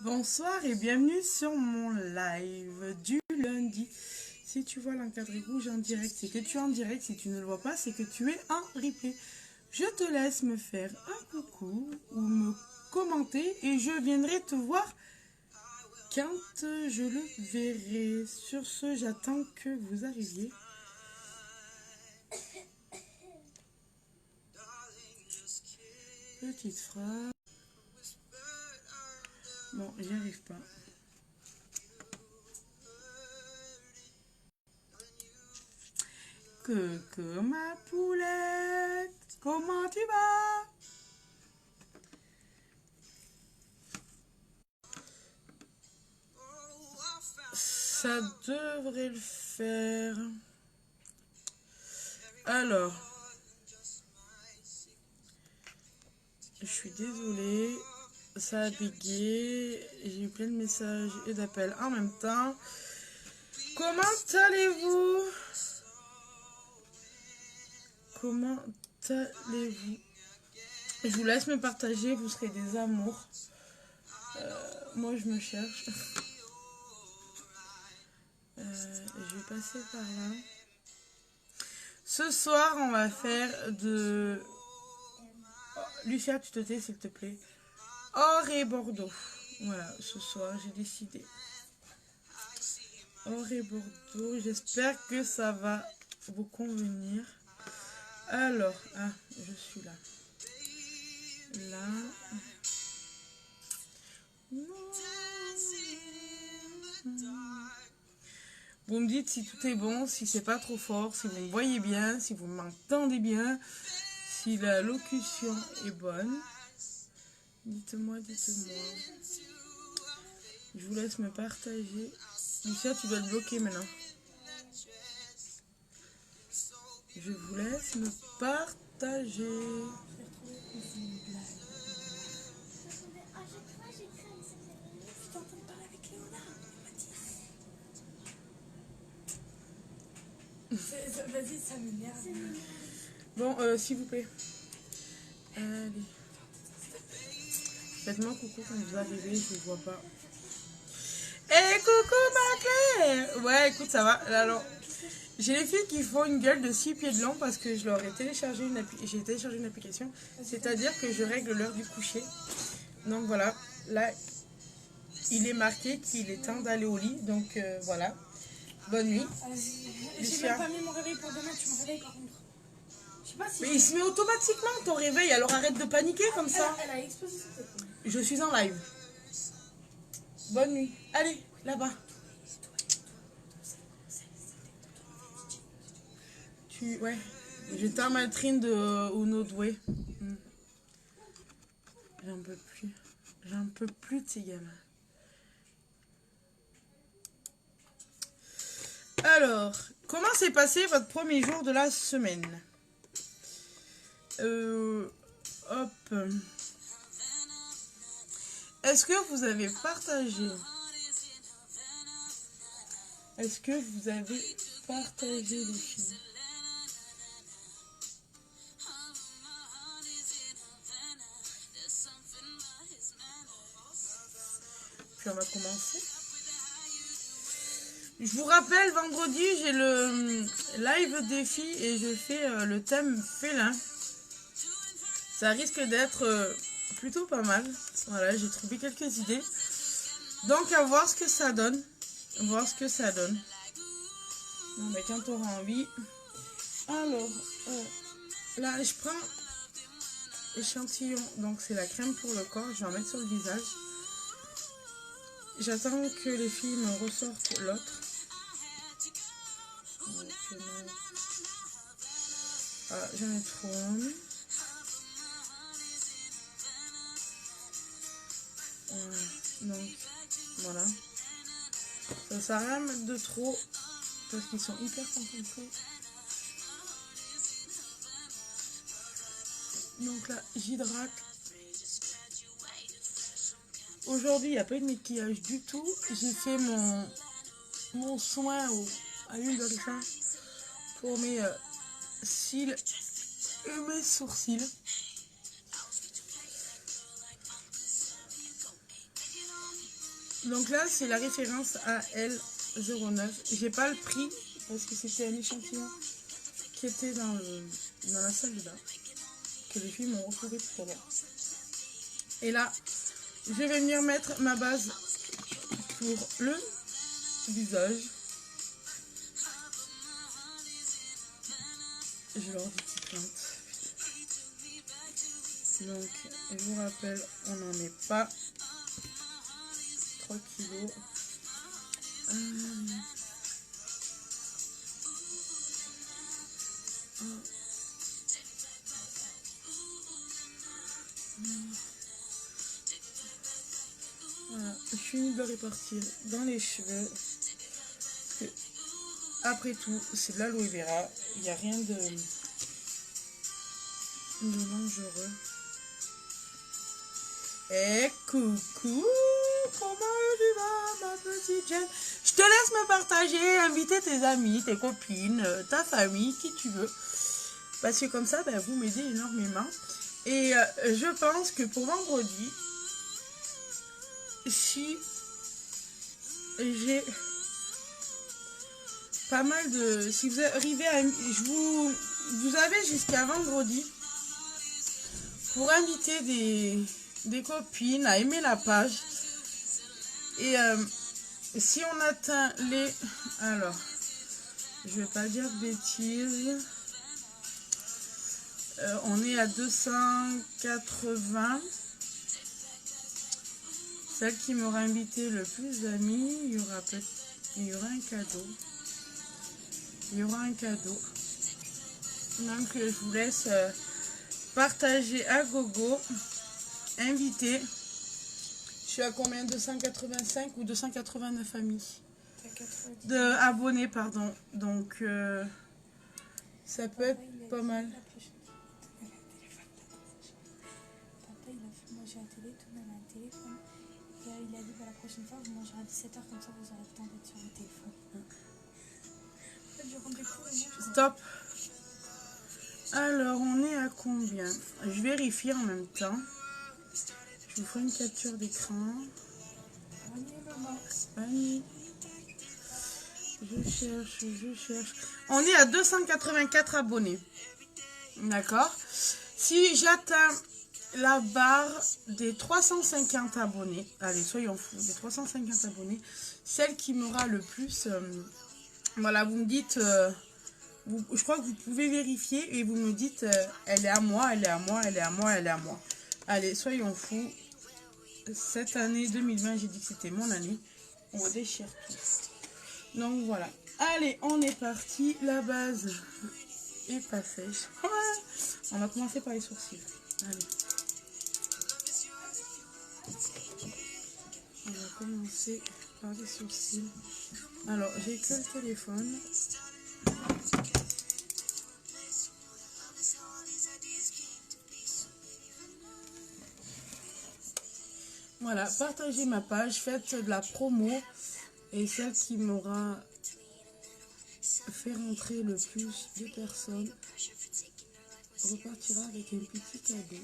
Bonsoir et bienvenue sur mon live du lundi. Si tu vois l'encadré rouge en direct, c'est que tu es en direct. Si tu ne le vois pas, c'est que tu es en replay. Je te laisse me faire un coucou ou me commenter et je viendrai te voir quand je le verrai. Sur ce, j'attends que vous arriviez. Petite phrase. Bon, j'y arrive pas. Que ma poulette, comment tu vas? Ça devrait le faire. Alors, je suis désolée, ça a bégayé, j'ai eu plein de messages et d'appels en même temps. Comment allez-vous? Comment allez-vous? Je vous laisse me partager, vous serez des amours. Moi, je me cherche. Je vais passer par là. Ce soir, on va faire de... Oh, Lucia, tu te tais, s'il te plaît. Or et Bordeaux. Voilà, ce soir, j'ai décidé. Or et Bordeaux. J'espère que ça va vous convenir. Alors, je suis là. Là. Vous me dites si tout est bon, si c'est pas trop fort, si vous me voyez bien, si vous m'entendez bien, si la locution est bonne. Dites-moi, dites-moi. Je vous laisse me partager. Lucia, tu dois te bloquer maintenant. Je vous laisse me partager. Vas-y, ça m'énerve. Bon, s'il vous plaît. Allez. Faites-moi coucou quand vous arrivez, je ne vous vois pas. Eh, coucou ma Claire! Ouais, écoute, ça va. Alors, j'ai les filles qui font une gueule de 6 pieds de long parce que je leur ai téléchargé j'ai téléchargé une application. C'est-à-dire que je règle l'heure du coucher. Donc voilà, là, il est marqué qu'il est temps d'aller au lit. Donc voilà. Bonne nuit. J'ai même pas mis mon réveil pour demain, tu me réveilles par contre. Je sais pas si. Mais il se met automatiquement ton réveil, alors arrête de paniquer comme ça. Elle a explosé sa tête. Je suis en live. Bonne nuit. Allez, là-bas. Ouais. J'étais en matrine de Uno Doué. J'en peux plus. J'en peux plus de ces gamins. Alors, comment s'est passé votre premier jour de la semaine? Hop. Est-ce que vous avez partagé? Est-ce que vous avez partagé les filles? Puis on va commencer. Je vous rappelle, vendredi, j'ai le live défi et je fais le thème félin. Ça risque d'être plutôt pas mal. Voilà, j'ai trouvé quelques idées. Donc, à voir ce que ça donne. Voir ce que ça donne. Non, mais quand tu auras envie. Alors, là, je prends échantillon. Donc, c'est la crème pour le corps. Je vais en mettre sur le visage. J'attends que les filles me ressortent l'autre. Ah, j'en ai trop. Donc, voilà. Ça sert à rien de mettre de trop parce qu'ils sont hyper concentrés. Donc là, j'hydrate. Aujourd'hui, il n'y a pas eu de maquillage du tout. J'ai fait mon soin à l'huile de ricin pour mes cils et mes sourcils. Donc là, c'est la référence AL09. J'ai pas le prix parce que c'était un échantillon qui était dans la salle de bain que les filles m'ont retrouvé tout à l'heure. Et là, je vais venir mettre ma base pour le visage. Je leur dis petite plainte. Donc, je vous rappelle, on n'en est pas 3 kilos. Voilà, je finis de répartir dans les cheveux. Parce que, après tout, c'est de l'aloe vera. Il n'y a rien de dangereux. Et coucou, comment tu vas, ma petite Jen? Je te laisse me partager, inviter tes amis, tes copines, ta famille, qui tu veux. Parce que comme ça, ben, vous m'aidez énormément. Et je pense que pour vendredi, si j'ai pas mal de... Si vous arrivez à... Vous avez jusqu'à vendredi pour inviter des copines à aimer la page. Et si on atteint les... Alors, je vais pas dire de bêtises. On est à 280. Celle qui m'aura invité le plus d'amis, il y aura un cadeau. Il y aura un cadeau. Donc je vous laisse partager à gogo. Inviter. Je suis à combien? 285 ou 289 amis? Abonnés, pardon. Donc ça peut être pas mal. J'ai un télé, tout le monde a un téléphone. Et il a dit la prochaine fois, vous mangerez à 17h, comme ça vous aurez le temps d'être sur le téléphone. Stop. Alors, on est à combien? Je vérifie en même temps. Je vous ferai une capture d'écran. Annie. Je cherche. On est à 284 abonnés. D'accord? Si j'atteins la barre des 350 abonnés, allez, soyons fous, des 350 abonnés, celle qui m'aura le plus, voilà, vous me dites, je crois que vous pouvez vérifier et vous me dites, elle est à moi, elle est à moi, elle est à moi, elle est à moi. Allez, soyons fous, cette année 2020, j'ai dit que c'était mon année, on déchire tout. Donc voilà, allez, on est parti, la base est pas sèche. On va commencer par les sourcils, allez. On va commencer par les sourcils. Alors, j'ai que le téléphone. Voilà, partagez ma page, faites de la promo. Et celle qui m'aura fait rentrer le plus de personnes repartira avec un petit cadeau.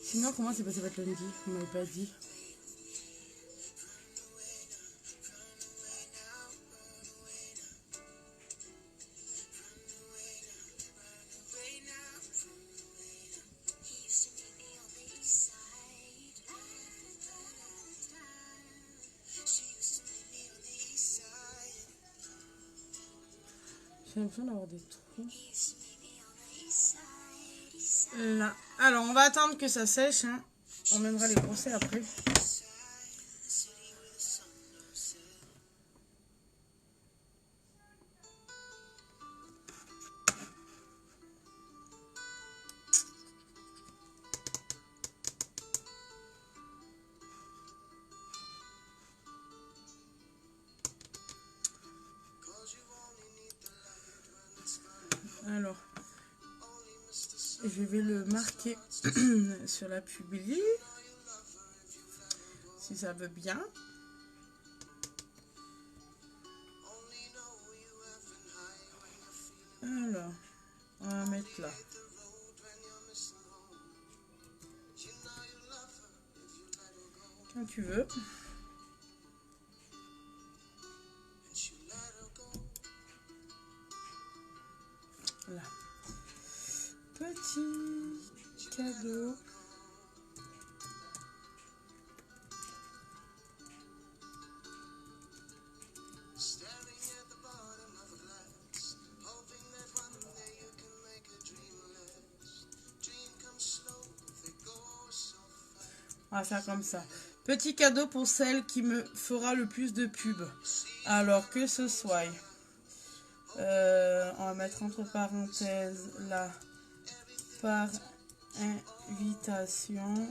Sinon, comment s'est passé votre lundi? Vous m'avez pas dit. J'ai l'impression d'avoir des trous. Là. Alors, on va attendre que ça sèche. Hein. On viendra les brosser après. Alors, je vais le marquer sur la publi, si ça veut bien. Alors, on va mettre là. Quand tu veux. Là. Petit cadeau. On va faire comme ça. Petit cadeau pour celle qui me fera le plus de pub. Alors que ce soit. On va mettre entre parenthèses là. Par invitation.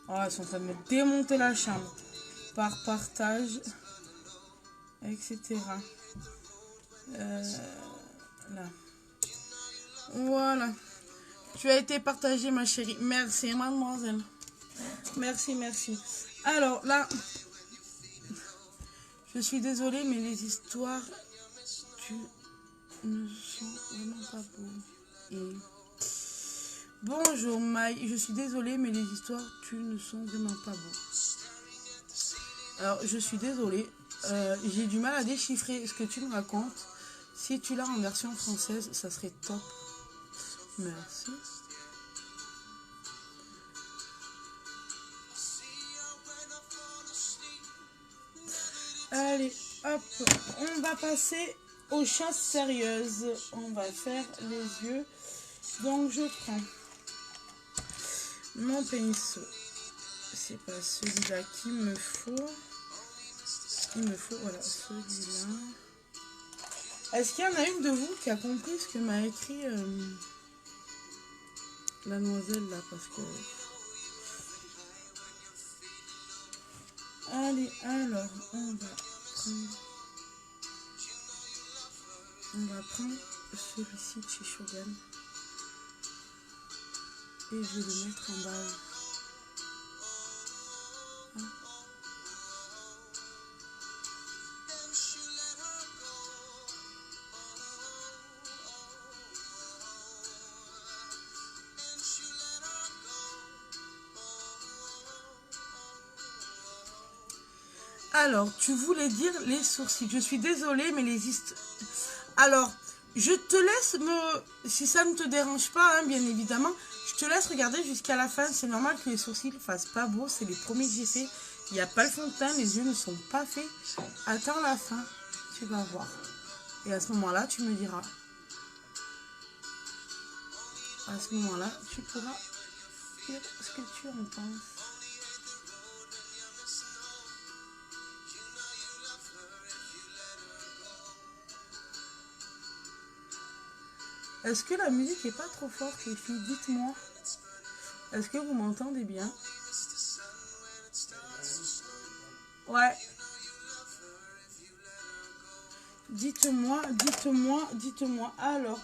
Oh, ils sont en train de me démonter la chambre. Par partage. Etc. Là. Voilà. Tu as été partagé, ma chérie. Merci, mademoiselle. Merci, merci. Alors, là, je suis désolée, mais les histoires, ne sont vraiment pas beaux. Bonjour, Maï. Je suis désolée, mais les histoires, ne sont vraiment pas beaux. Alors, je suis désolée. J'ai du mal à déchiffrer ce que tu me racontes. Si tu l'as en version française, ça serait top. Merci. Allez, hop, on va passer aux choses sérieuses. On va faire les yeux. Donc, je prends mon pinceau. C'est pas celui-là qu'il me faut. Il me faut, voilà, celui-là. Est-ce qu'il y en a une de vous qui a compris ce que m'a écrit la demoiselle là, parce que... Allez, alors, on va prendre celui-ci de chez Shogun. Et je vais le mettre en base. Alors, tu voulais dire les sourcils. Je suis désolée, mais les histoires... Alors, je te laisse me... Si ça ne te dérange pas, hein, bien évidemment, je te laisse regarder jusqu'à la fin. C'est normal que les sourcils ne fassent pas beau. C'est les premiers que j'ai fait. Il n'y a pas le fond de teint. Les yeux ne sont pas faits. Attends la fin. Tu vas voir. Et à ce moment-là, tu me diras. À ce moment-là, tu pourras dire ce que tu en penses. Est-ce que la musique n'est pas trop forte, les filles? Dites-moi. Est-ce que vous m'entendez bien? Ouais. Dites-moi, dites-moi, dites-moi. Alors,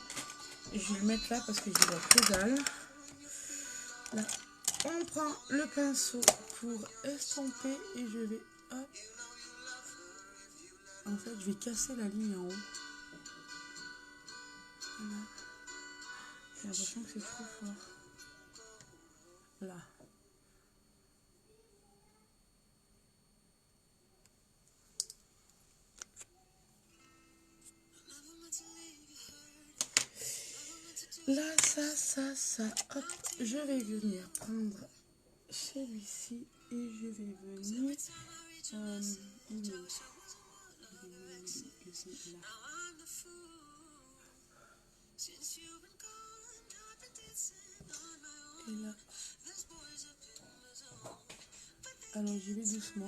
je vais le mettre là parce que j'ai la pédale. Là, on prend le pinceau pour estomper et je vais... Hop. En fait, je vais casser la ligne en haut. Voilà. J'ai l'impression que c'est trop fort. Là. Là, ça. Hop, je vais venir prendre celui-ci et je vais venir... Alors j'y vais doucement.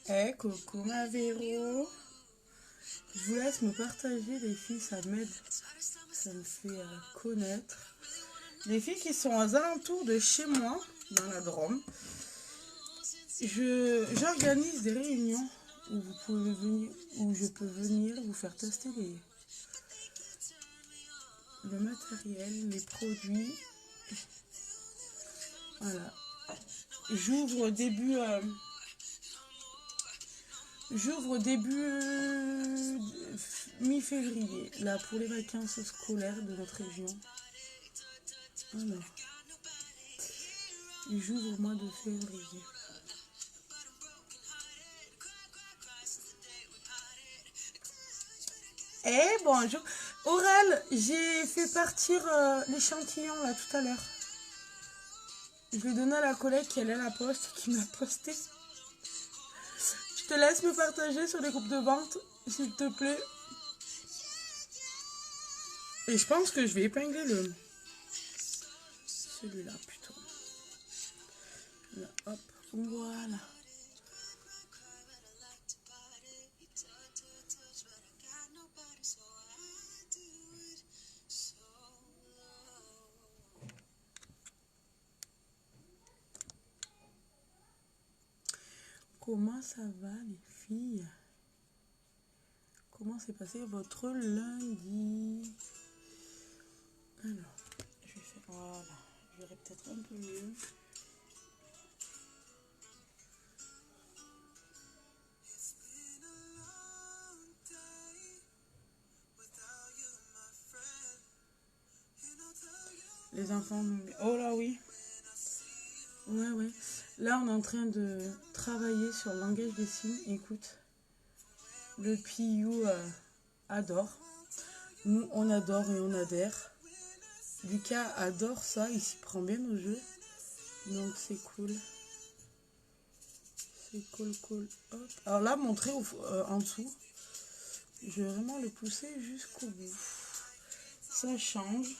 Ouais. Coucou ma Véro. Je vous laisse me partager les filles, ça m'aide. Ça me fait connaître. Les filles qui sont aux alentours de chez moi, dans la Drôme. J'organise des réunions où vous pouvez venir, où je peux venir vous faire tester le matériel, les produits. Voilà. J'ouvre début mi-février, là, pour les vacances scolaires de notre région. Alors, j'ouvre au mois de février. Eh bonjour. Aurel, j'ai fait partir l'échantillon là tout à l'heure. Je l'ai donné à la collègue qui allait à la poste, qui m'a posté. Je te laisse me partager sur les groupes de vente, s'il te plaît. Et je pense que je vais épingler celui-là plutôt. Là, hop, voilà. Comment ça va les filles? Comment s'est passé votre lundi? Alors, je vais faire, voilà, je verrai peut-être un peu mieux. Les enfants, oh là oui. Ouais. Là, on est en train de travailler sur le langage des signes. Écoute, le Piou adore. Nous, on adore et on adhère. Lucas adore ça, il s'y prend bien au jeu. Donc, c'est cool. C'est cool. Hop. Alors là, montrer en dessous. Je vais vraiment le pousser jusqu'au bout. Ça change.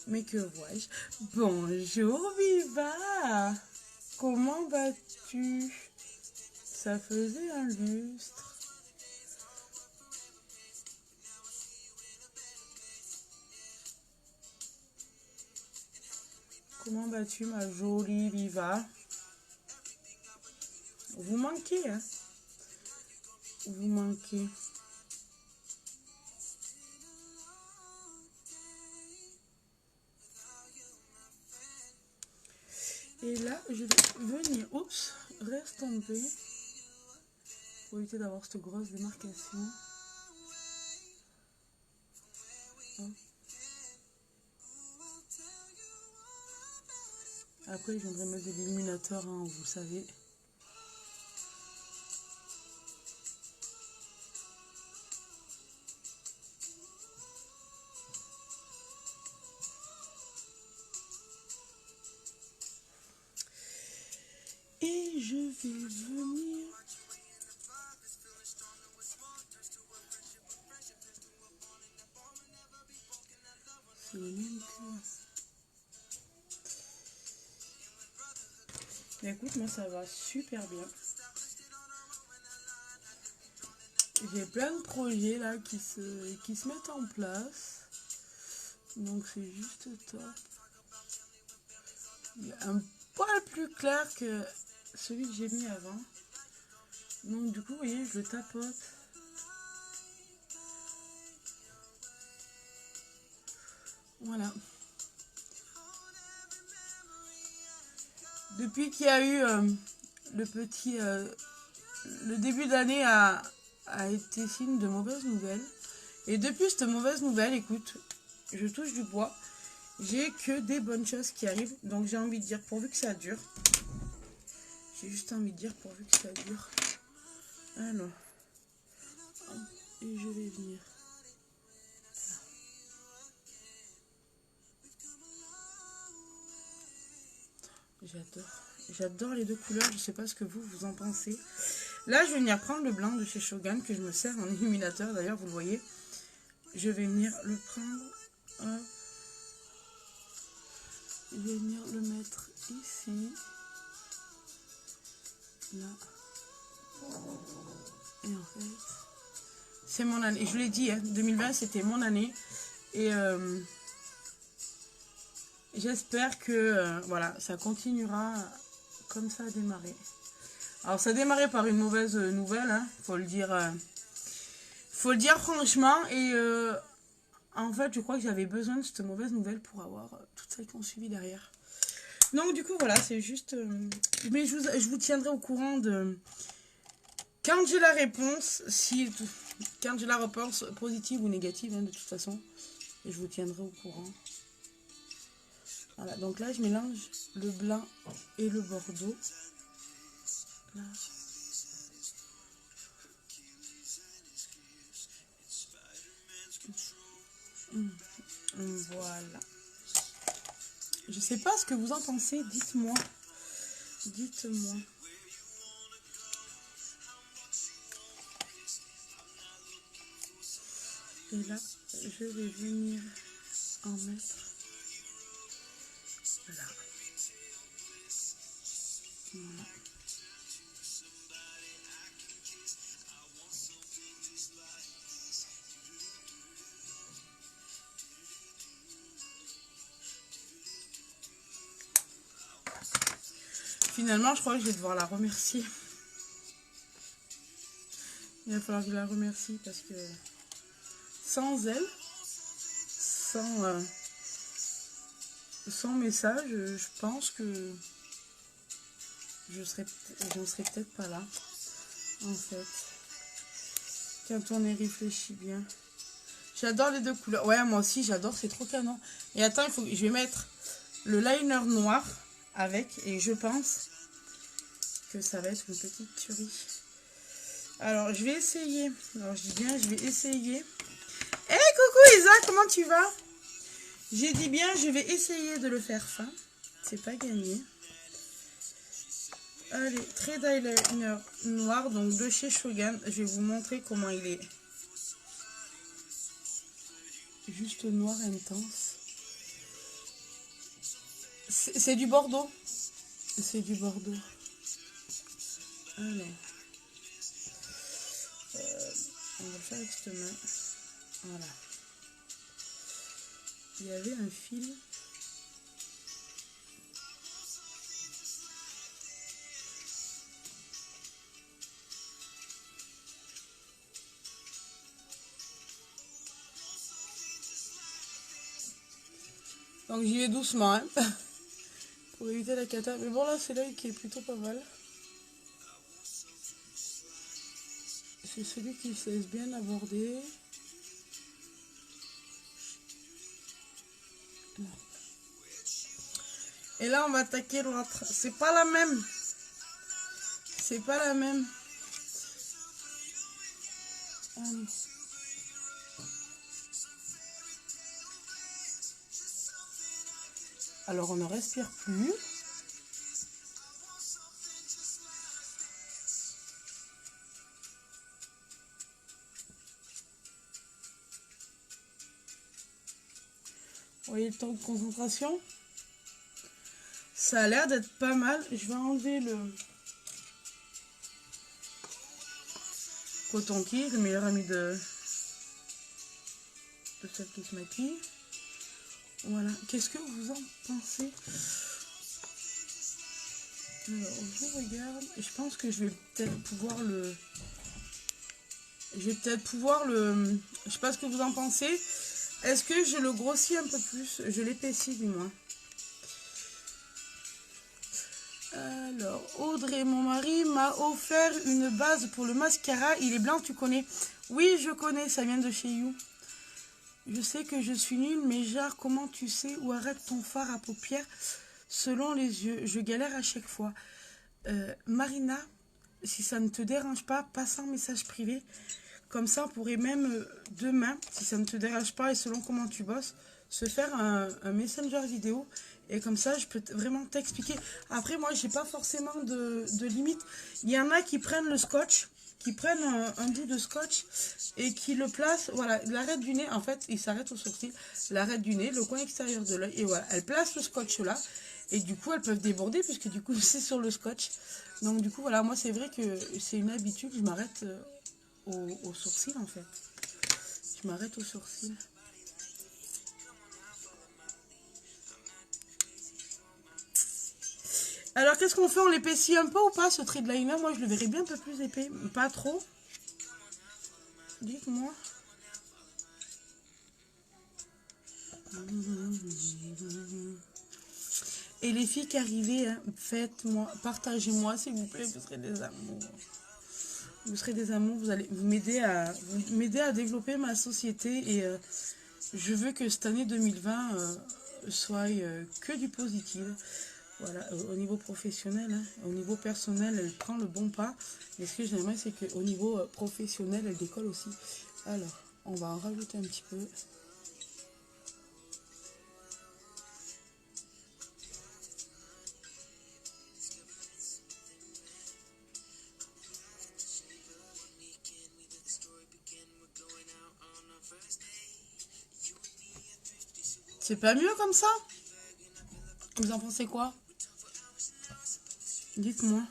Mais que vois-je? Bonjour Viva! Comment vas-tu? Ça faisait un lustre. Comment vas-tu ma jolie Viva? Vous manquez, hein? Vous manquez. Et là, je vais venir. Oups, reste tombé. Pour éviter d'avoir cette grosse démarcation. Hop. Après, je viendrai mettre de l'illuminateur, hein, vous savez. Et je vais venir. C'est le même que... Mais écoute, moi ça va super bien. J'ai plein de projets là qui se mettent en place. Donc c'est juste top. Il est un poil plus clair que celui que j'ai mis avant. Donc du coup, vous voyez, je le tapote. Voilà. Depuis qu'il y a eu le début d'année a été signe de mauvaises nouvelles. Et depuis cette mauvaise nouvelle, écoute, je touche du bois. J'ai que des bonnes choses qui arrivent. Donc j'ai envie de dire pourvu que ça dure. J'ai juste envie de dire pourvu que ça dure. Alors. Et je vais venir. J'adore. J'adore les deux couleurs. Je sais pas ce que vous en pensez. Là, je vais venir prendre le blanc de chez Shogun que je me sers en illuminateur. D'ailleurs, vous le voyez. Je vais venir le prendre. Hop. Je vais venir le mettre ici. Là. Et en fait, c'est mon année. Je vous l'ai dit, hein, 2020, c'était mon année. Et j'espère que voilà, ça continuera comme ça à démarrer. Alors, ça a démarré par une mauvaise nouvelle, hein, faut le dire franchement. Et en fait, je crois que j'avais besoin de cette mauvaise nouvelle pour avoir toutes celles qui ont suivi derrière. Donc, du coup, voilà, c'est juste... mais je vous tiendrai au courant de... Quand j'ai la réponse, quand j'ai la réponse positive ou négative, hein, de toute façon, et je vous tiendrai au courant. Voilà, donc là, je mélange le blanc et le bordeaux. Là. Voilà. Je sais pas ce que vous en pensez, dites-moi. Dites-moi. Et là, je vais venir en mettre là. Voilà. Finalement, je crois que je vais devoir la remercier. Il va falloir que je la remercie parce que sans elle, sans message, je pense que j'en serais peut-être pas là, en fait. Quand on y réfléchit bien. J'adore les deux couleurs. Ouais, moi aussi, j'adore, c'est trop canon. Et attends, je vais mettre le liner noir avec, et je pense que ça va être une petite tuerie. Alors, je vais essayer. Alors, je dis bien, je vais essayer. Hey, coucou Isa, comment tu vas? J'ai dit bien, je vais essayer de le faire fin. C'est pas gagné. Allez, trait d'eyeliner noir, donc de chez Shogun. Je vais vous montrer comment il est. Juste noir intense. C'est du bordeaux. C'est du bordeaux. Alors. On va le faire avec cette main. Voilà. Il y avait un fil. Donc j'y vais doucement, hein, pour éviter la cata. Mais bon, là, c'est l'œil qui est plutôt pas mal. C'est celui qui se laisse bien aborder. Et là, on va attaquer l'autre. C'est pas la même. C'est pas la même. Allez. Alors, on ne respire plus. Vous voyez le temps de concentration? Ça a l'air d'être pas mal. Je vais enlever le coton-tige, le meilleur ami de celle qui se maquille. Voilà. Qu'est-ce que vous en pensez? Alors, je regarde. Je pense que je vais peut-être pouvoir le... Je sais pas ce que vous en pensez. Est-ce que je le grossis un peu plus? Je l'épaissis du moins. Alors, Audrey, mon mari m'a offert une base pour le mascara. Il est blanc, tu connais? Oui, je connais, ça vient de chez You. Je sais que je suis nulle, mais genre, comment tu sais où arrête ton fard à paupières selon les yeux? Je galère à chaque fois. Marina, si ça ne te dérange pas, passe un message privé. Comme ça, on pourrait même demain, si ça ne te dérange pas et selon comment tu bosses, se faire un messenger vidéo. Et comme ça, je peux vraiment t'expliquer. Après, moi, j'ai pas forcément de limite. Il y en a qui prennent le scotch, qui prennent un bout de scotch et qui le placent, voilà, l'arête du nez, en fait, il s'arrête au sourcil, l'arête du nez, le coin extérieur de l'œil, et voilà, elles placent le scotch là, et du coup, elles peuvent déborder, puisque du coup, c'est sur le scotch. Donc, du coup, voilà, moi, c'est vrai que c'est une habitude, je m'arrête au sourcil, en fait. Je m'arrête au sourcil. Alors, qu'est-ce qu'on fait? On l'épaissit un peu ou pas, ce trait de liner? Moi, je le verrais bien un peu plus épais. Pas trop. Dites-moi. Et les filles qui arrivaient, hein, faites-moi, partagez-moi, s'il vous plaît, vous serez des amours. Vous serez des amours, vous allez m'aider à développer ma société et je veux que cette année 2020 soit que du positif. Voilà, au niveau professionnel, hein, au niveau personnel, elle prend le bon pas. Mais ce que j'aimerais, c'est qu'au niveau professionnel, elle décolle aussi. Alors, on va en rajouter un petit peu. C'est pas mieux comme ça? Vous en pensez quoi? Dites-moi.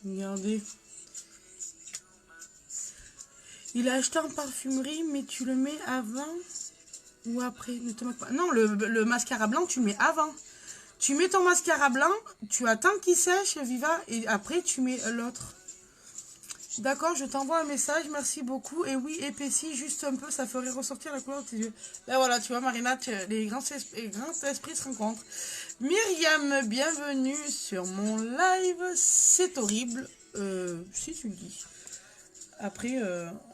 Regardez. Il a acheté en parfumerie, mais tu le mets avant ou après? Ne te moque pas. Non, le mascara blanc, tu le mets avant. Tu mets ton mascara blanc, tu attends qu'il sèche, Viva, et après tu mets l'autre. D'accord, je t'envoie un message, merci beaucoup. Et oui, épaissis juste un peu, ça ferait ressortir la couleur de tes yeux. Ben voilà, tu vois, Marina, les grands esprits se rencontrent. Myriam, bienvenue sur mon live. C'est horrible, si tu le dis. Après,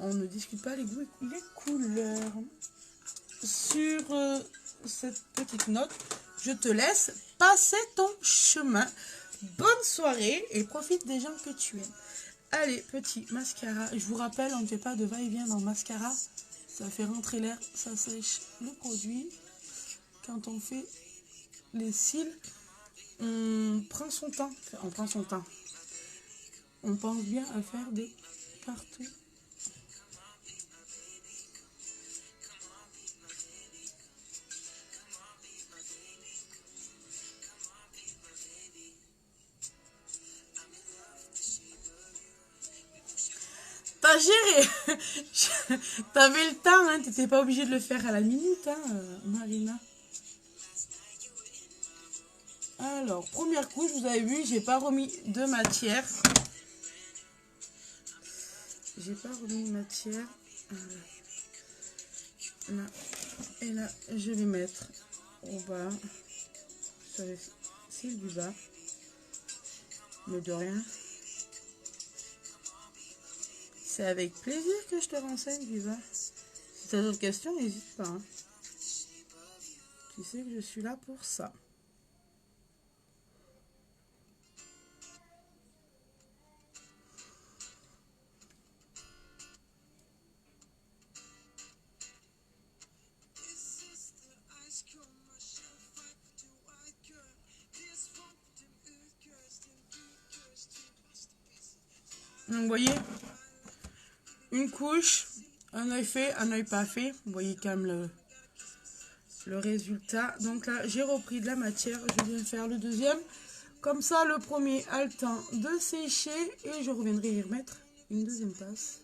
on ne discute pas les goûts et les couleurs. Sur cette petite note, je te laisse passer ton chemin. Bonne soirée et profite des gens que tu aimes. Allez, petit mascara. Je vous rappelle, on ne fait pas de va-et-vient dans le mascara. Ça fait rentrer l'air, ça sèche le produit. Quand on fait les cils, on prend son temps. Enfin, on prend son temps. On pense bien à faire des partout. T'as géré. T'avais le temps, hein. T'étais pas obligé de le faire à la minute, hein, Marina. Alors, première couche, vous avez vu, j'ai pas remis de matière. J'ai pas remis de matière. Là. Et là, je vais mettre au bas, sur les cils du bas. Mais de rien. C'est avec plaisir que je te renseigne, Viva. Si tu as d'autres questions, n'hésite pas. Hein. Tu sais que je suis là pour ça. Donc, vous voyez, une couche, un œil fait, un œil pas fait. Vous voyez quand même le résultat. Donc là, j'ai repris de la matière. Je viens faire le deuxième. Comme ça, le premier a le temps de sécher. Et je reviendrai y remettre une deuxième tasse.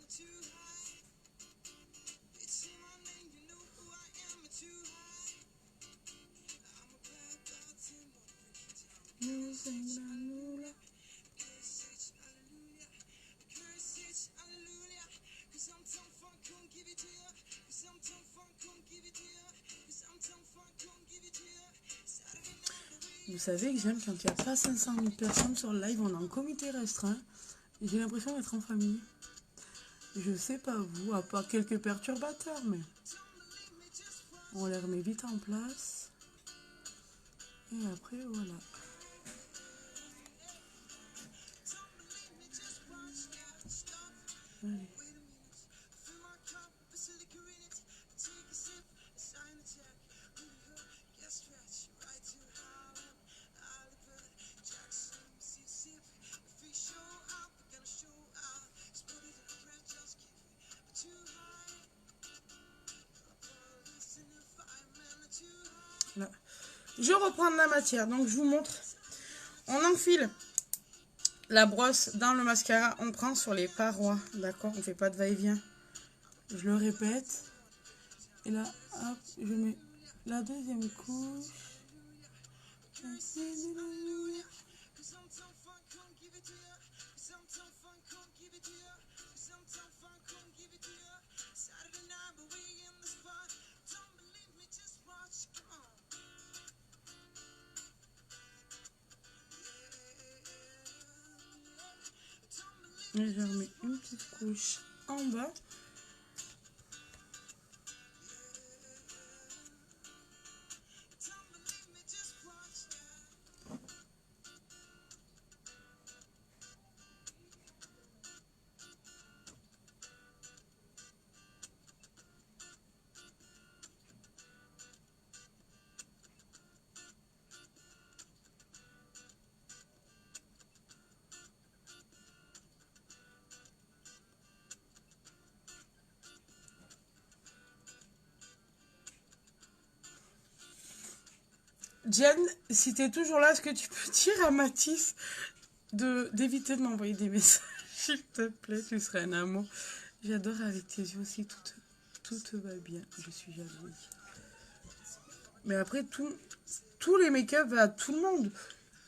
Vous savez que j'aime quand il n'y a pas 500 000 personnes sur le live, on est en comité restreint. Et j'ai l'impression d'être en famille. Je sais pas vous, à part quelques perturbateurs, mais on les remet vite en place. Et après, voilà. Allez. Là. Je reprends de la matière, donc je vous montre. On enfile la brosse dans le mascara, on prend sur les parois, d'accord? On fait pas de va-et-vient. Je le répète. Et là, hop, je mets la deuxième couche. Et je remets une petite couche en bas. Jen, si t'es toujours là, est-ce que tu peux dire à Mathis d'éviter de m'envoyer des messages, s'il te plaît, tu serais un amour. J'adore avec tes yeux aussi, tout te va bien, je suis jalouse. Mais après, tous les make-up va à tout le monde.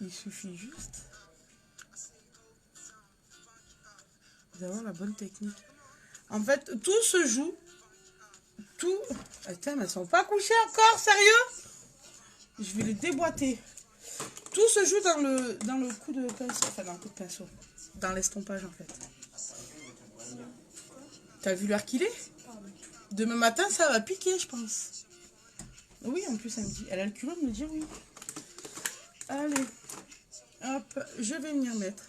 Il suffit juste d'avoir la bonne technique. En fait, tout se joue. Tout... Attends, mais elles sont pas couchées encore, sérieux? Je vais les déboîter. Tout se joue dans le coup de pinceau. Enfin, dans le coup de pinceau. Dans l'estompage, en fait. T'as vu l'heure qu'il est? Demain matin, ça va piquer, je pense. Oui, en plus, elle me dit. Elle a le culot de me dire oui. Allez. Hop, je vais venir mettre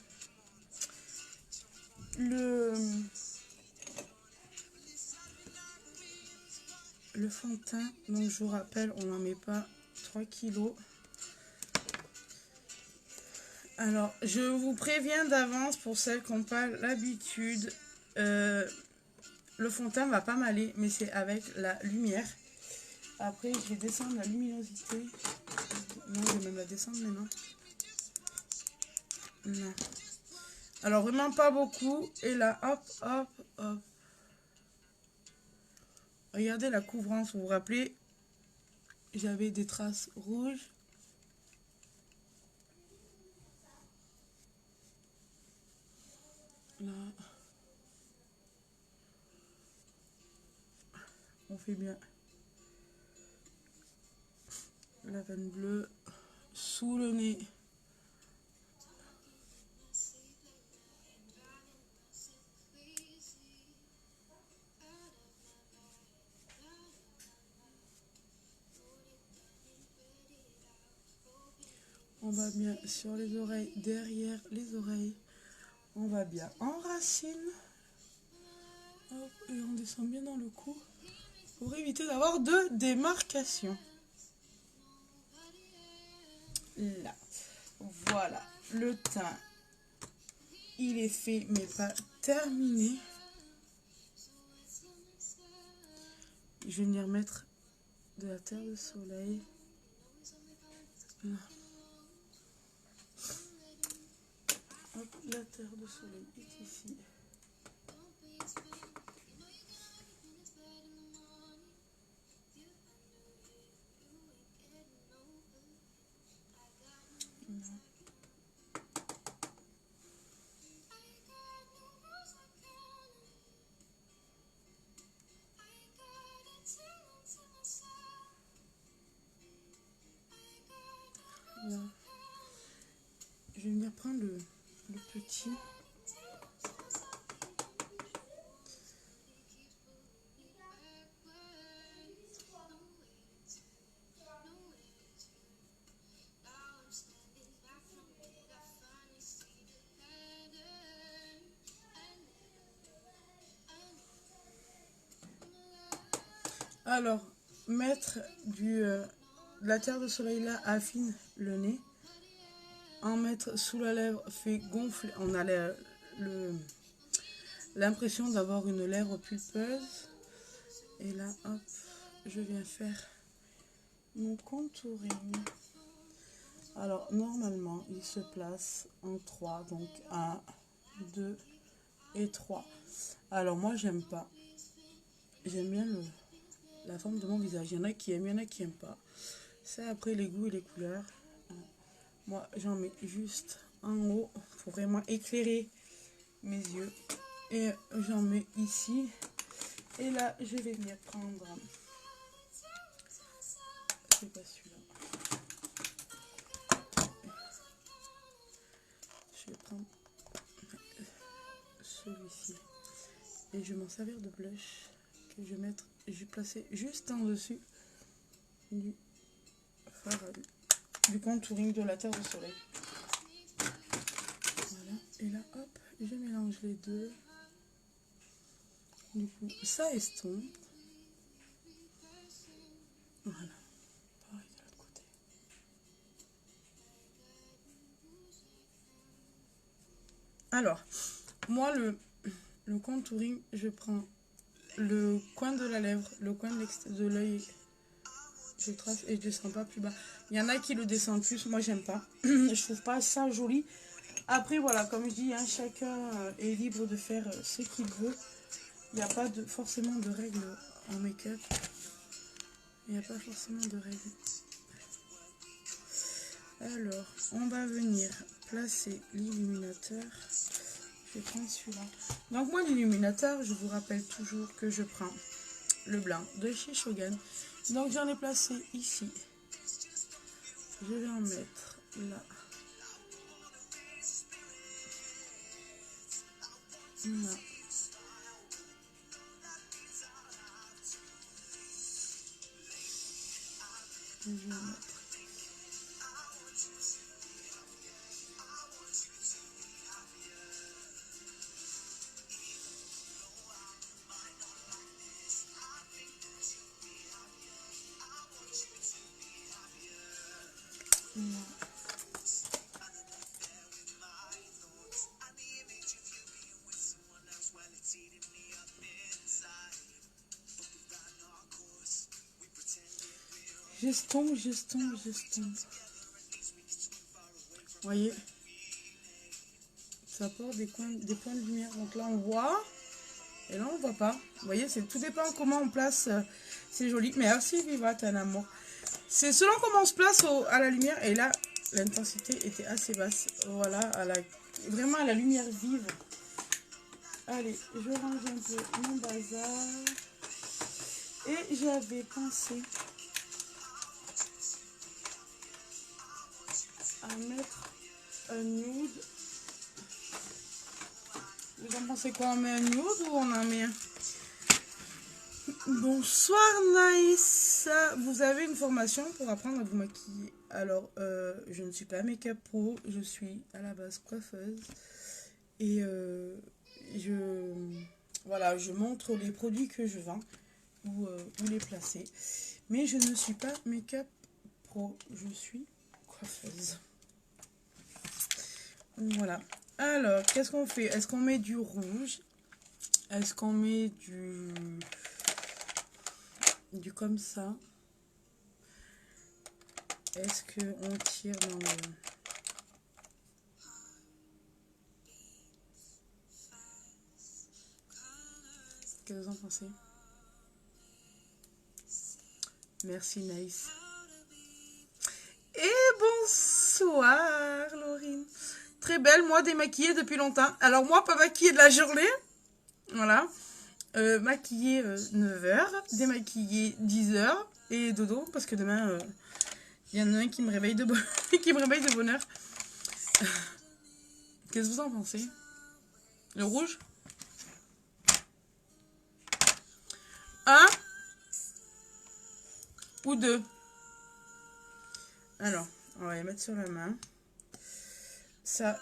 le fond de teint. Donc, je vous rappelle, on n'en met pas 3 kilos. Alors, je vous préviens d'avance pour celles qui n'ont pas l'habitude. Le fond de teint va pas m'aller, mais c'est avec la lumière. Après, je vais descendre la luminosité. Non, je vais même la descendre maintenant. Non. Alors, vraiment pas beaucoup. Et là, hop, hop, hop. Regardez la couvrance. Vous vous rappelez, j'avais des traces rouges. Là. On fait bien la veine bleue sous le nez. On va bien sur les oreilles, derrière les oreilles. On va bien en racine. Hop, et on descend bien dans le cou pour éviter d'avoir de démarcation. Là. Voilà. Le teint, il est fait mais pas terminé. Je vais venir mettre de la terre de soleil. Là. Hop, la terre de soleil est ici. Là. vais venir prendre le petit. Alors, mettre de la terre de soleil là affine le nez. En mettre sous la lèvre fait gonfler. On a l'impression d'avoir une lèvre pulpeuse. Et là, hop, je viens faire mon contouring. Alors, normalement, il se place en 3. Donc, 1, 2 et 3. Alors, moi, j'aime pas. J'aime bien la forme de mon visage. Il y en a qui aiment, il y en a qui n'aiment pas. C'est après les goûts et les couleurs. Moi, j'en mets juste en haut pour vraiment éclairer mes yeux. Et j'en mets ici. Et là, je vais venir prendre... C'est pas celui-là. Je vais prendre celui-ci. Et je vais m'en servir de blush que je vais placer juste en dessus du contouring de la terre de soleil. Voilà. Et là, hop, je mélange les deux. Du coup, ça estompe. Voilà. Pareil de l'autre côté. Alors, moi, le contouring, je prends le coin de la lèvre, le coin de l'œil. Je trace et je descends pas plus bas. Il y en a qui le descendent plus, moi j'aime pas. Je trouve pas ça joli. Après voilà, comme je dis, hein, chacun est libre de faire ce qu'il veut. Il n'y a pas forcément de règles en make-up. Il n'y a pas forcément de règles. Alors, on va venir placer l'illuminateur. Je vais prendre celui-là. Donc moi l'illuminateur, je vous rappelle toujours que je prends le blanc de chez Shogun. Donc j'en ai placé ici. Je vais en mettre là. Là. Je vais en mettre. J'estompe. Vous voyez, ça apporte des points de lumière. Donc là on voit et là on voit pas. Vous voyez, tout dépend comment on place. C'est joli. Merci Viva, t'es un amour. C'est selon comment on se place à la lumière. Et là, l'intensité était assez basse. Voilà, vraiment à la lumière vive. Allez, je range un peu mon bazar. Et j'avais pensé à mettre un nude. Vous en pensez quoi? On met un nude ou on en met un? Bonsoir Naïssa. Vous avez une formation pour apprendre à vous maquiller. Alors, je ne suis pas make-up pro. Je suis à la base coiffeuse. Et voilà, je montre les produits que je vends. Où les placer. Mais je ne suis pas make-up pro. Je suis coiffeuse. Voilà. Alors, qu'est-ce qu'on fait? Est-ce qu'on met du rouge? Est-ce qu'on met du comme ça? Est-ce qu'on tire dans le... Qu'est-ce que vous en pensez? Merci Naïs. Et bonsoir Laurine. Très belle, moi démaquillée depuis longtemps. Alors moi pas maquillée de la journée. Voilà. Maquillée 9h, démaquillée 10h et dodo parce que demain il y en a un qui me réveille de bonheur. Qu'est-ce que vous en pensez? Le rouge? Un ou deux? Alors, on va les mettre sur la main. Ça,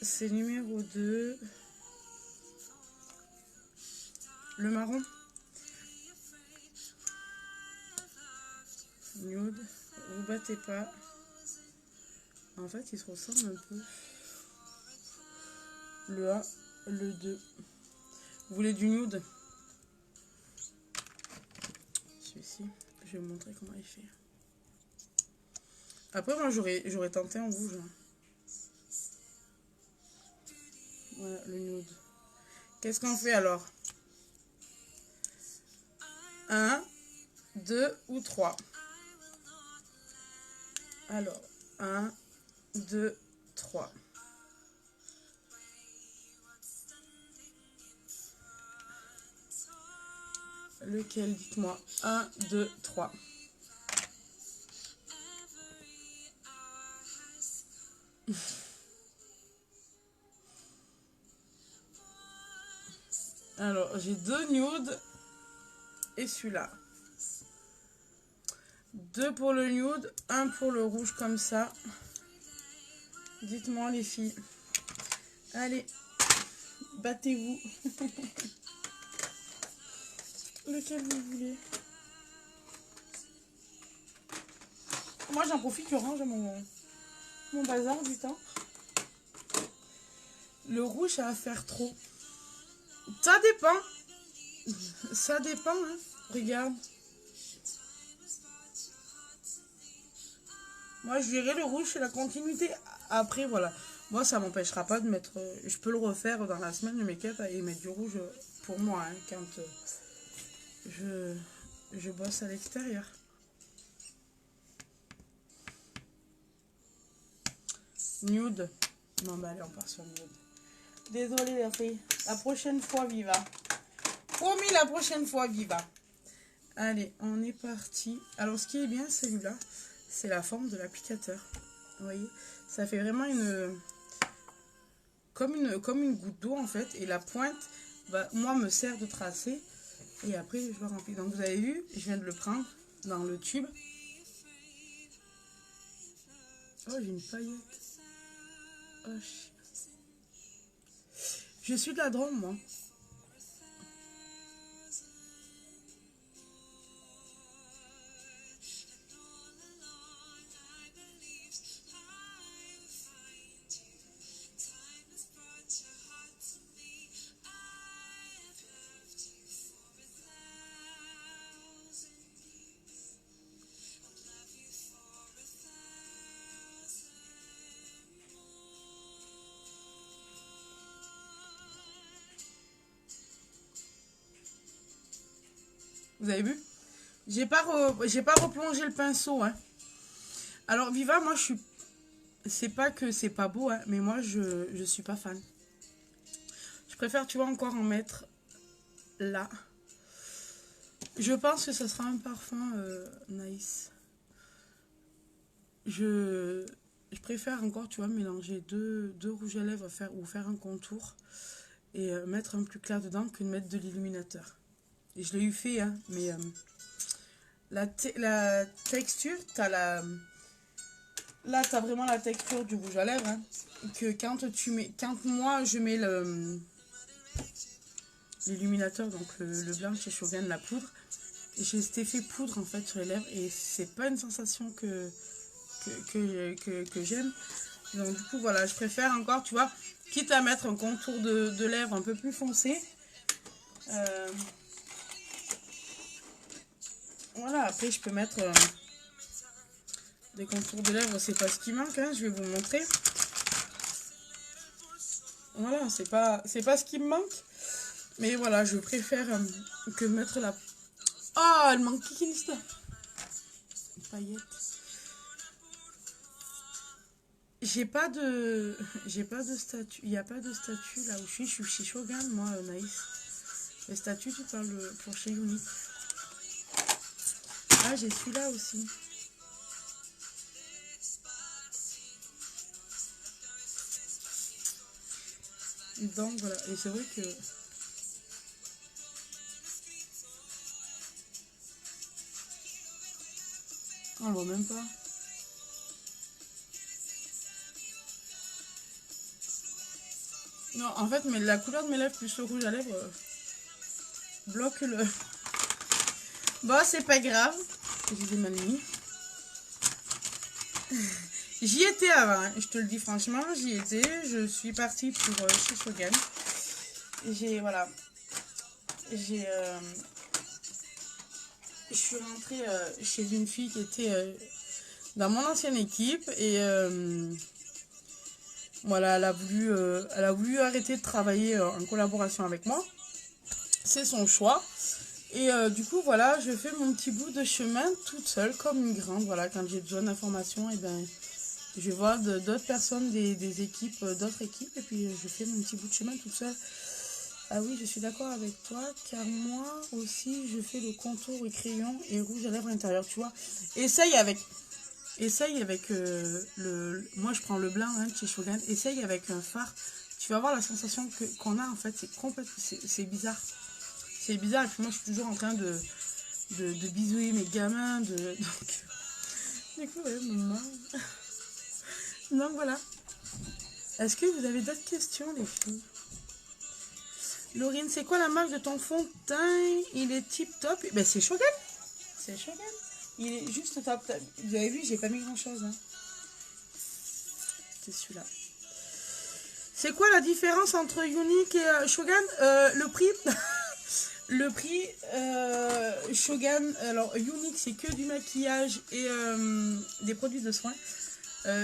c'est numéro 2. Le marron. Nude. Vous battez pas. En fait, ils se ressemblent un peu. Le 1, le 2. Vous voulez du nude? Celui-ci, je vais vous montrer comment il fait. Après, moi, j'aurais tenté en rouge. Voilà, le nude. Qu'est-ce qu'on fait alors? 1, 2 ou 3? Alors, 1, 2, 3. Lequel? Dites-moi. 1, 2, 3. Alors, j'ai 2 nudes et celui-là. 2 pour le nude, 1 pour le rouge comme ça. Dites-moi les filles. Allez, battez-vous. Lequel vous voulez? Moi j'en profite, je range mon bazar du temps. Le rouge, ça va faire trop. Ça dépend. Ça dépend, hein. Regarde. Moi, je dirais le rouge, c'est la continuité. Après, voilà. Moi, ça m'empêchera pas de mettre... je peux le refaire dans la semaine, le make-up, et mettre du rouge pour moi, hein, quand je bosse à l'extérieur. Nude. Non, bah allez, on part sur nude. Désolée, les filles. La prochaine fois, Viva. Promis, la prochaine fois, Viva. Allez, on est parti. Alors, ce qui est bien, celui-là, c'est la forme de l'applicateur. Vous voyez, ça fait vraiment comme une goutte d'eau, en fait. Et la pointe, bah, moi, me sert de tracer. Et après, je le remplis. Donc, vous avez vu, je viens de le prendre dans le tube. Oh, j'ai une paillette. Oh, je suis de la Drôme, moi. Vous avez vu? J'ai pas replongé le pinceau, hein. Alors, Viva, moi, je suis... C'est pas que c'est pas beau, hein, mais moi, je suis pas fan. Je préfère, tu vois, encore en mettre là. Je pense que ce sera un parfum nice. Je préfère encore, tu vois, mélanger deux rouges à lèvres ou faire un contour et mettre un plus clair dedans que de mettre de l'illuminateur. Et je l'ai eu fait, hein, mais la texture, t'as la... Là, t'as vraiment la texture du rouge à lèvres, hein, que quand moi je mets l'illuminateur, donc le blanc chez Shogun, la poudre, j'ai cet effet poudre en fait sur les lèvres et c'est pas une sensation que j'aime. Donc du coup voilà, je préfère encore, tu vois, quitte à mettre un contour de lèvres un peu plus foncé. Voilà, après je peux mettre des contours de lèvres, c'est pas ce qui manque, hein, je vais vous montrer. Voilà, c'est pas ce qui me manque. Mais voilà, je préfère que mettre la... Oh, elle manque Kikinista. Une paillette. J'ai pas de statue. Il n'y a pas de statue là où je suis. Je suis chez Shogun, moi, Naïs. Les statues, tu parles pour chez Unique. Ah, j'ai celui-là aussi. Donc voilà, et c'est vrai que... On le voit même pas. Non, en fait, mais la couleur de mes lèvres plus le rouge à lèvres bloque le... Bon, c'est pas grave. J'ai mal mis. J'y étais avant, hein. Je te le dis franchement, j'y étais. Je suis partie pour chez Shogun. Voilà. Je suis rentrée chez une fille qui était dans mon ancienne équipe et voilà, elle a voulu arrêter de travailler en collaboration avec moi. C'est son choix. Et du coup, voilà, je fais mon petit bout de chemin toute seule, comme une grande. Voilà, quand j'ai besoin d'informations, et ben, je vois d'autres personnes, des équipes, d'autres équipes, et puis je fais mon petit bout de chemin toute seule. Ah oui, je suis d'accord avec toi, car moi aussi, je fais le contour et crayon et rouge à lèvres intérieur, tu vois. Essaye avec moi je prends le blanc hein, chez Shogun. Essaye avec un fard. Tu vas voir la sensation qu'on a en fait. C'est complètement... C'est bizarre. C'est bizarre. Et puis moi je suis toujours en train de bisouiller mes gamins. Donc, du coup, ouais, maman. Donc voilà. Est-ce que vous avez d'autres questions, les filles? Laurine, c'est quoi la marque de ton fond de teint? Il est tip top. Ben c'est Shogun. C'est Shogun. Il est juste top. Vous avez vu, j'ai pas mis grand chose. Hein. C'est celui-là. C'est quoi la différence entre Unique et Shogun? Le prix. Le prix Shogun. Alors, Unique, c'est que du maquillage et des produits de soins.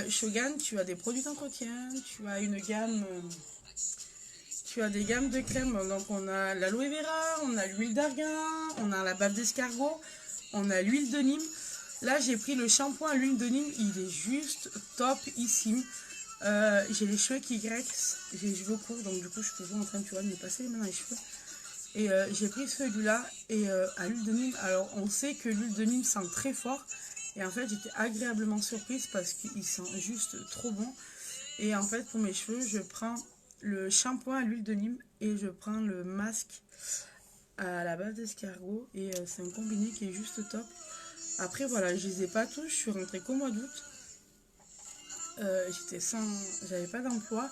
Shogun, tu as des produits d'entretien. Tu as une gamme. Tu as des gammes de crèmes. Donc, on a l'aloe vera, on a l'huile d'argan, on a la bave d'escargot. On a l'huile de Nîmes. Là, j'ai pris le shampoing à l'huile de Nîmes. Il est juste topissime. J'ai les cheveux qui grex. J'ai les cheveux courts. Donc, du coup, je suis toujours en train, tu vois, de me passer les mains dans les cheveux. Et j'ai pris celui-là. Et à l'huile de Nîmes. Alors, on sait que l'huile de Nîmes sent très fort. Et en fait, j'étais agréablement surprise parce qu'il sent juste trop bon. Et en fait, pour mes cheveux, je prends le shampoing à l'huile de Nîmes. Et je prends le masque à la base d'escargot et c'est un combiné qui est juste top. Après voilà, je les ai pas tous, je suis rentrée qu'au mois d'août. J'avais pas d'emploi,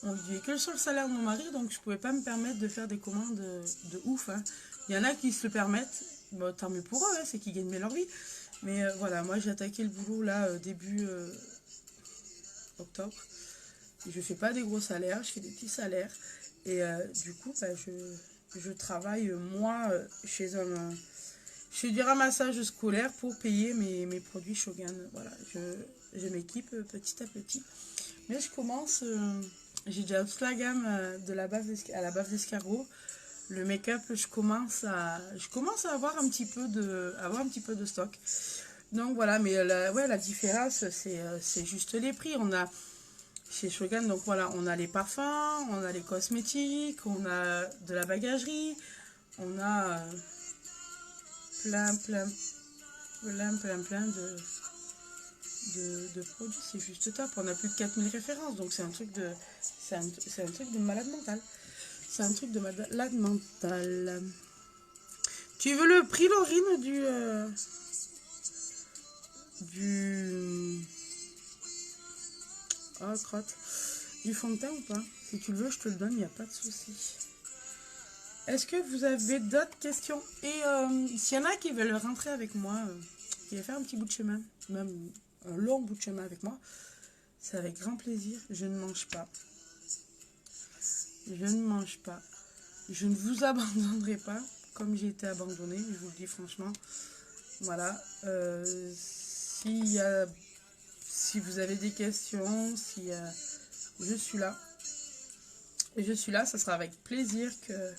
on vivait que sur le salaire de mon mari, donc je pouvais pas me permettre de faire des commandes de ouf. Hein. Il y en a qui se le permettent, bon, tant mieux pour eux, hein, c'est qu'ils gagnent bien leur vie. Mais voilà, moi j'ai attaqué le boulot là début octobre. Je fais pas des gros salaires, je fais des petits salaires et du coup bah, je travaille moi chez du ramassage scolaire pour payer mes produits Shogun. Voilà, je m'équipe petit à petit. Mais je commence, j'ai déjà toute la gamme à la bave d'escargot. Le make-up, je commence à avoir un petit peu de stock. Donc voilà, mais la différence, c'est juste les prix. On a chez Shogun, donc voilà, on a les parfums, on a les cosmétiques, on a de la bagagerie, on a plein de produits, c'est juste top. On a plus de 4000 références, donc c'est un truc de malade mental. C'est un truc de malade mental. Tu veux le prix, Laurine, oh, crotte. Du fond de teint ou pas? Si tu le veux, je te le donne, il n'y a pas de souci. Est-ce que vous avez d'autres questions? Et s'il y en a qui veulent rentrer avec moi, qui veulent faire un petit bout de chemin, même un long bout de chemin avec moi, c'est avec grand plaisir. Je ne mange pas. Je ne mange pas. Je ne vous abandonnerai pas, comme j'ai été abandonnée, je vous le dis franchement. Voilà. Si vous avez des questions, je suis là. Et je suis là, ça sera avec plaisir que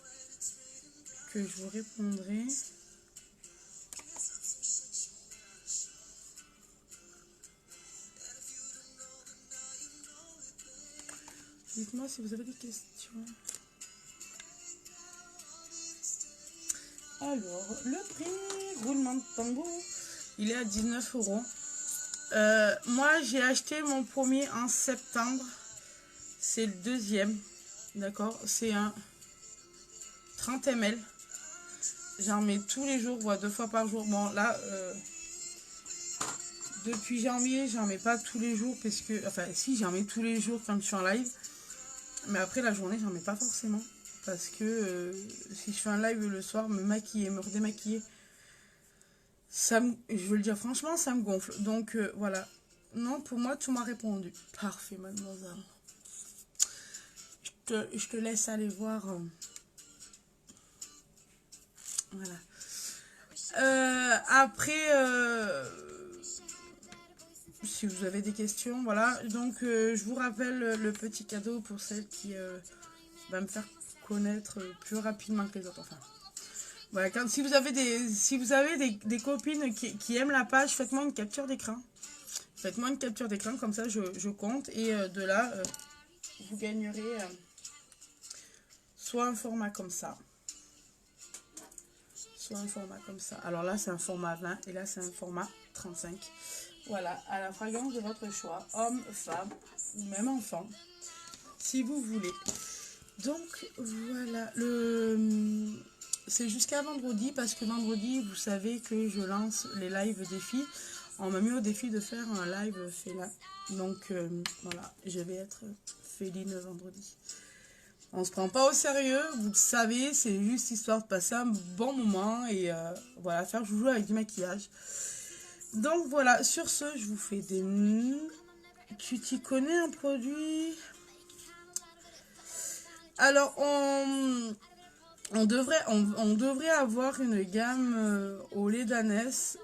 je vous répondrai. Dites-moi si vous avez des questions. Alors, le prix, roulement de tambour, il est à 19 €. Moi, j'ai acheté mon premier en septembre. C'est le deuxième. D'accord, c'est un 30 ml. J'en mets tous les jours, voire 2 fois par jour. Bon, là, depuis janvier, j'en mets pas tous les jours. Parce que, enfin, si, j'en mets tous les jours quand je suis en live. Mais après, la journée, j'en mets pas forcément. Parce que si je fais un live le soir, me maquiller, me redémaquiller, ça me, je veux le dire franchement, ça me gonfle. Donc, voilà. Non, pour moi, tu m'as répondu. Parfait, mademoiselle. Je te laisse aller voir. Voilà. Après, si vous avez des questions, voilà. Donc, je vous rappelle le petit cadeau pour celle qui va me faire connaître plus rapidement que les autres. Enfin, voilà. Si vous avez des copines qui aiment la page, faites-moi une capture d'écran. Faites-moi une capture d'écran, comme ça je compte. Et de là, vous gagnerez soit un format comme ça. Soit un format comme ça. Alors là, c'est un format 20 et là, c'est un format 35. Voilà, à la fragrance de votre choix, homme, femme ou même enfant, si vous voulez. Donc, voilà, c'est jusqu'à vendredi parce que vendredi, vous savez que je lance les lives défis. On m'a mis au défi de faire un live félin. Donc, voilà, je vais être féline vendredi. On se prend pas au sérieux, vous le savez, c'est juste histoire de passer un bon moment et voilà, faire joujou avec du maquillage. Donc voilà, sur ce, je vous fais des... Tu t'y connais un produit? Alors, on devrait avoir une gamme au lait d'ânesse.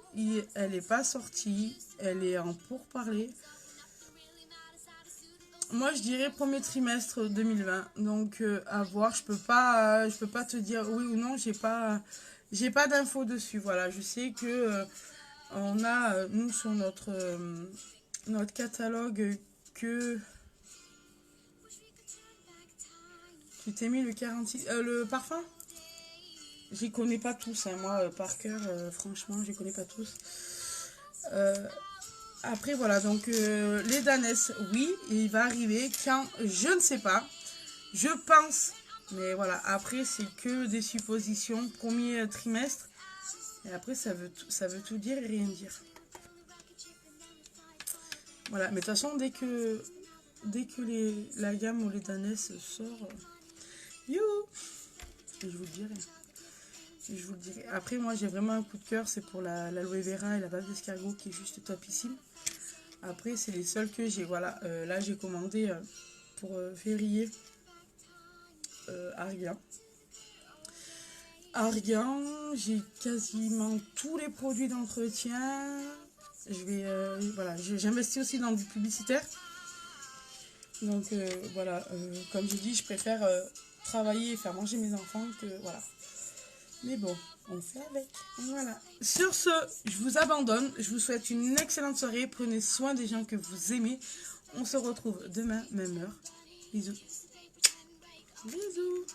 Elle n'est pas sortie, elle est en pourparlers. Moi, je dirais premier trimestre 2020. Donc, à voir. Je peux pas te dire oui ou non. J'ai pas d'infos dessus. Voilà, je sais que on a nous sur notre catalogue que tu t'es mis le 46 le parfum. J'y connais pas tous. Hein, moi, par cœur, franchement, j'y connais pas tous. Après, voilà, donc les Danès, oui, il va arriver quand, je ne sais pas, je pense, mais voilà, après, c'est que des suppositions, premier trimestre, et après, ça veut tout dire et rien dire. Voilà, mais de toute façon, dès que la gamme ou les Danès sort, youhou, je vous le dirai. Je vous le dirai. Après, moi, j'ai vraiment un coup de cœur, c'est pour l'aloe vera et la bave d'escargot qui est juste topissime. Après, c'est les seuls que j'ai. Voilà, là, j'ai commandé pour février Argan. Argan, j'ai quasiment tous les produits d'entretien. Voilà, j'investis aussi dans du publicitaire. Donc, voilà, comme je dis, je préfère travailler et faire manger mes enfants que, voilà. Mais bon, on fait avec. Voilà. Sur ce, je vous abandonne. Je vous souhaite une excellente soirée. Prenez soin des gens que vous aimez. On se retrouve demain, même heure. Bisous. Bisous.